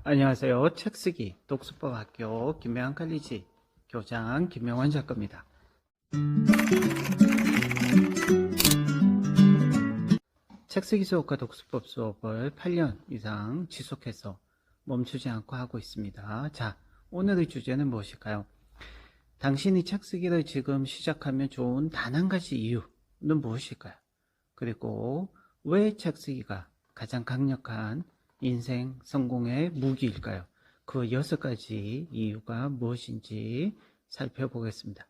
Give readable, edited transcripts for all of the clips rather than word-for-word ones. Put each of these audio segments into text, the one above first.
안녕하세요. 책쓰기 독서법학교 김명환 칼리지 교장 김명환 작가입니다. 책쓰기 수업과 독서법 수업을 8년 이상 지속해서 멈추지 않고 하고 있습니다. 자, 오늘의 주제는 무엇일까요? 당신이 책쓰기를 지금 시작하면 좋은 단 한 가지 이유는 무엇일까요? 그리고 왜 책쓰기가 가장 강력한 인생 성공의 무기일까요? 그 6가지 이유가 무엇인지 살펴보겠습니다.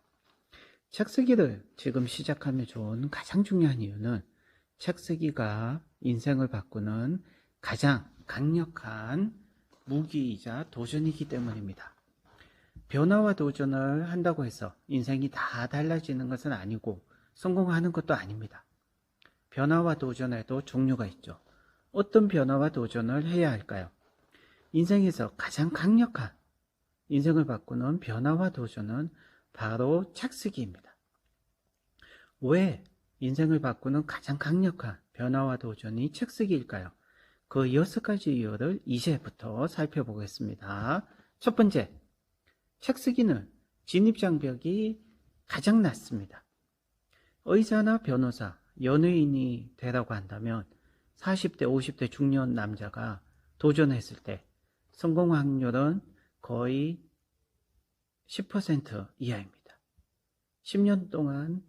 책쓰기를 지금 시작하면 좋은 가장 중요한 이유는 책쓰기가 인생을 바꾸는 가장 강력한 무기이자 도전이기 때문입니다. 변화와 도전을 한다고 해서 인생이 다 달라지는 것은 아니고 성공하는 것도 아닙니다. 변화와 도전에도 종류가 있죠. 어떤 변화와 도전을 해야 할까요? 인생에서 가장 강력한 인생을 바꾸는 변화와 도전은 바로 책쓰기입니다. 왜 인생을 바꾸는 가장 강력한 변화와 도전이 책쓰기일까요? 그 6가지 이유를 이제부터 살펴보겠습니다. 첫 번째, 책쓰기는 진입장벽이 가장 낮습니다. 의사나 변호사, 연예인이 되라고 한다면 40대, 50대 중년 남자가 도전했을 때 성공 확률은 거의 10% 이하입니다. 10년 동안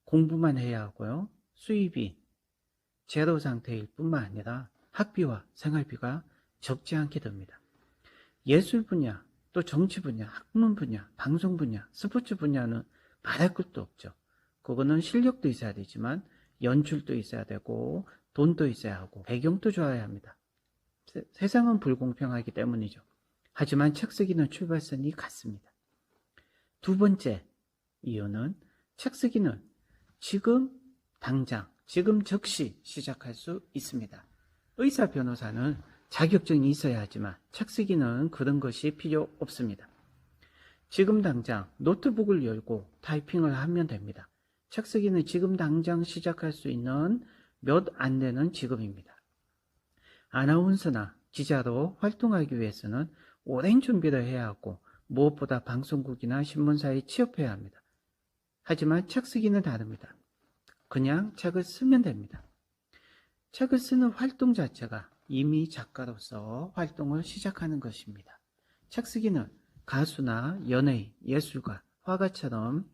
공부만 해야 하고요. 수입이 제로 상태일 뿐만 아니라 학비와 생활비가 적지 않게 됩니다. 예술 분야, 또 정치 분야, 학문 분야, 방송 분야, 스포츠 분야는 말할 것도 없죠. 그거는 실력도 있어야 되지만 연출도 있어야 되고 돈도 있어야 하고 배경도 좋아야 합니다. 세상은 불공평하기 때문이죠. 하지만 책쓰기는 출발선이 같습니다. 두 번째 이유는 책쓰기는 지금 당장, 지금 즉시 시작할 수 있습니다. 의사, 변호사는 자격증이 있어야 하지만 책쓰기는 그런 것이 필요 없습니다. 지금 당장 노트북을 열고 타이핑을 하면 됩니다. 책쓰기는 지금 당장 시작할 수 있는 몇 안 되는 직업입니다. 아나운서나 기자로 활동하기 위해서는 오랜 준비를 해야 하고 무엇보다 방송국이나 신문사에 취업해야 합니다. 하지만 책쓰기는 다릅니다. 그냥 책을 쓰면 됩니다. 책을 쓰는 활동 자체가 이미 작가로서 활동을 시작하는 것입니다. 책쓰기는 가수나 연예인, 예술가, 화가처럼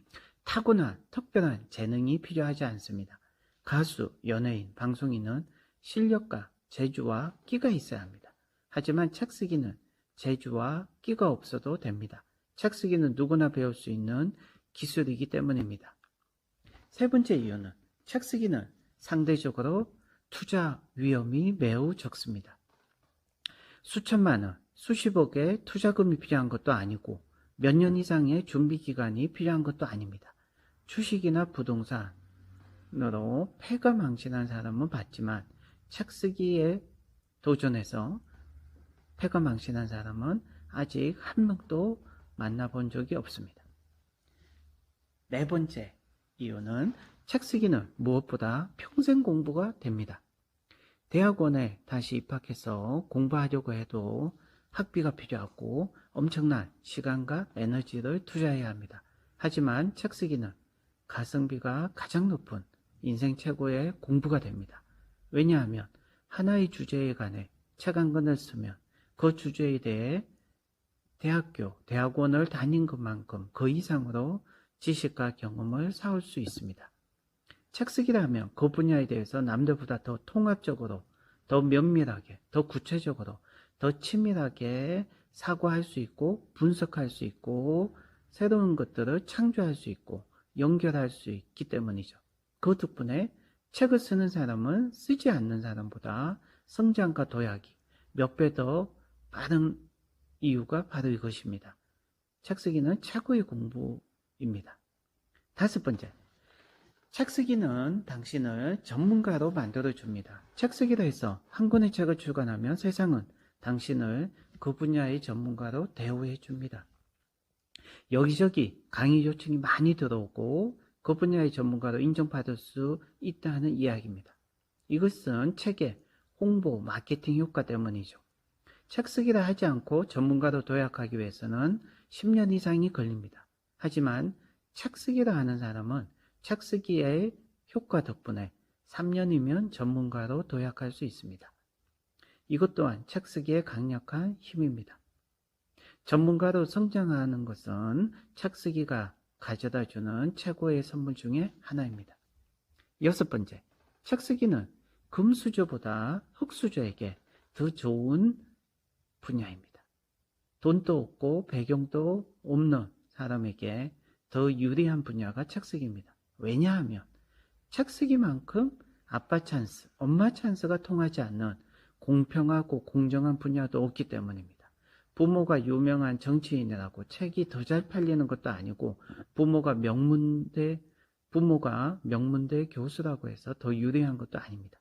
타고난 특별한 재능이 필요하지 않습니다. 가수, 연예인, 방송인은 실력과 재주와 끼가 있어야 합니다. 하지만 책쓰기는 재주와 끼가 없어도 됩니다. 책쓰기는 누구나 배울 수 있는 기술이기 때문입니다. 세 번째 이유는 책쓰기는 상대적으로 투자 위험이 매우 적습니다. 수천만 원, 수십억의 투자금이 필요한 것도 아니고 몇 년 이상의 준비 기간이 필요한 것도 아닙니다. 주식이나 부동산으로 패가망신한 사람은 봤지만 책쓰기에 도전해서 패가망신한 사람은 아직 한 명도 만나본 적이 없습니다. 네 번째 이유는 책쓰기는 무엇보다 평생 공부가 됩니다. 대학원에 다시 입학해서 공부하려고 해도 학비가 필요하고 엄청난 시간과 에너지를 투자해야 합니다. 하지만 책쓰기는 가성비가 가장 높은 인생 최고의 공부가 됩니다. 왜냐하면 하나의 주제에 관해 책 한 권을 쓰면 그 주제에 대해 대학원을 다닌 것만큼 그 이상으로 지식과 경험을 쌓을 수 있습니다. 책쓰기라면 그 분야에 대해서 남들보다 더 통합적으로, 더 면밀하게, 더 구체적으로, 더 치밀하게 사고할 수 있고 분석할 수 있고 새로운 것들을 창조할 수 있고 연결할 수 있기 때문이죠. 그 덕분에 책을 쓰는 사람은 쓰지 않는 사람보다 성장과 도약이 몇 배 더 빠른 이유가 바로 이것입니다. 책쓰기는 최고의 공부입니다. 다섯 번째, 책쓰기는 당신을 전문가로 만들어줍니다. 책쓰기로 해서 한 권의 책을 출간하면 세상은 당신을 그 분야의 전문가로 대우해줍니다. 여기저기 강의 요청이 많이 들어오고 그 분야의 전문가로 인정받을 수 있다는 이야기입니다. 이것은 책의 홍보, 마케팅 효과 때문이죠. 책 쓰기를 하지 않고 전문가로 도약하기 위해서는 10년 이상이 걸립니다. 하지만 책 쓰기를 하는 사람은 책 쓰기의 효과 덕분에 3년이면 전문가로 도약할 수 있습니다. 이것 또한 책 쓰기의 강력한 힘입니다. 전문가로 성장하는 것은 책 쓰기가 가져다주는 최고의 선물 중에 하나입니다. 6번째, 책 쓰기는 금수저보다 흙수저에게 더 좋은 분야입니다. 돈도 없고 배경도 없는 사람에게 더 유리한 분야가 책 쓰기입니다. 왜냐하면 책 쓰기만큼 아빠 찬스, 엄마 찬스가 통하지 않는 공평하고 공정한 분야도 없기 때문입니다. 부모가 유명한 정치인이라고 책이 더 잘 팔리는 것도 아니고 부모가 명문대 교수라고 해서 더 유리한 것도 아닙니다.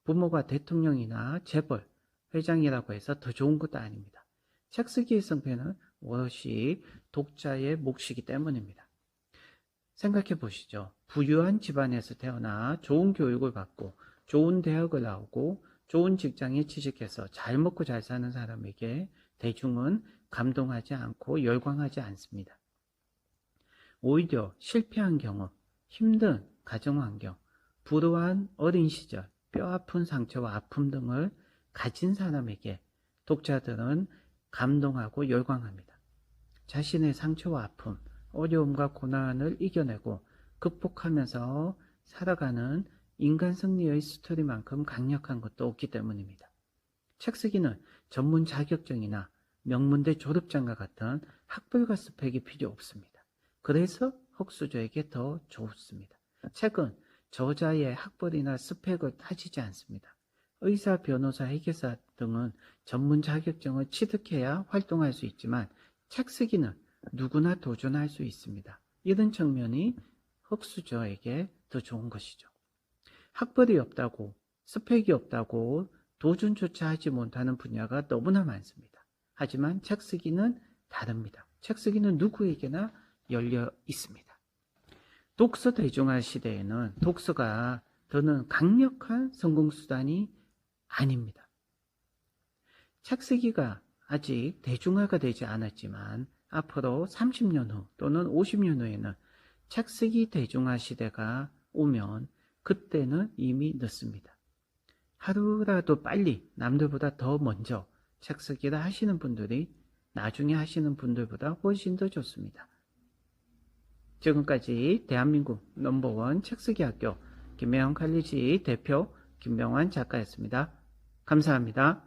부모가 대통령이나 재벌, 회장이라고 해서 더 좋은 것도 아닙니다. 책 쓰기의 성패는 오롯이 독자의 몫이기 때문입니다. 생각해 보시죠. 부유한 집안에서 태어나 좋은 교육을 받고 좋은 대학을 나오고 좋은 직장에 취직해서 잘 먹고 잘 사는 사람에게 대중은 감동하지 않고 열광하지 않습니다. 오히려 실패한 경험, 힘든 가정환경, 불우한 어린 시절, 뼈아픈 상처와 아픔 등을 가진 사람에게 독자들은 감동하고 열광합니다. 자신의 상처와 아픔, 어려움과 고난을 이겨내고 극복하면서 살아가는 인간 승리의 스토리만큼 강력한 것도 없기 때문입니다. 책 쓰기는 전문 자격증이나 명문대 졸업장과 같은 학벌과 스펙이 필요 없습니다. 그래서 흙수저에게 더 좋습니다. 책은 저자의 학벌이나 스펙을 따지지 않습니다. 의사, 변호사, 회계사 등은 전문 자격증을 취득해야 활동할 수 있지만 책 쓰기는 누구나 도전할 수 있습니다. 이런 측면이 흙수저에게 더 좋은 것이죠. 학벌이 없다고, 스펙이 없다고 도전조차 하지 못하는 분야가 너무나 많습니다. 하지만 책 쓰기는 다릅니다. 책 쓰기는 누구에게나 열려 있습니다. 독서 대중화 시대에는 독서가 더는 강력한 성공수단이 아닙니다. 책 쓰기가 아직 대중화가 되지 않았지만 앞으로 30년 후 또는 50년 후에는 책 쓰기 대중화 시대가 오면 그때는 이미 늦습니다. 하루라도 빨리 남들보다 더 먼저 책 쓰기를 하시는 분들이 나중에 하시는 분들보다 훨씬 더 좋습니다. 지금까지 대한민국 넘버원 책쓰기 학교 김명환 칼리지 대표 김명환 작가였습니다. 감사합니다.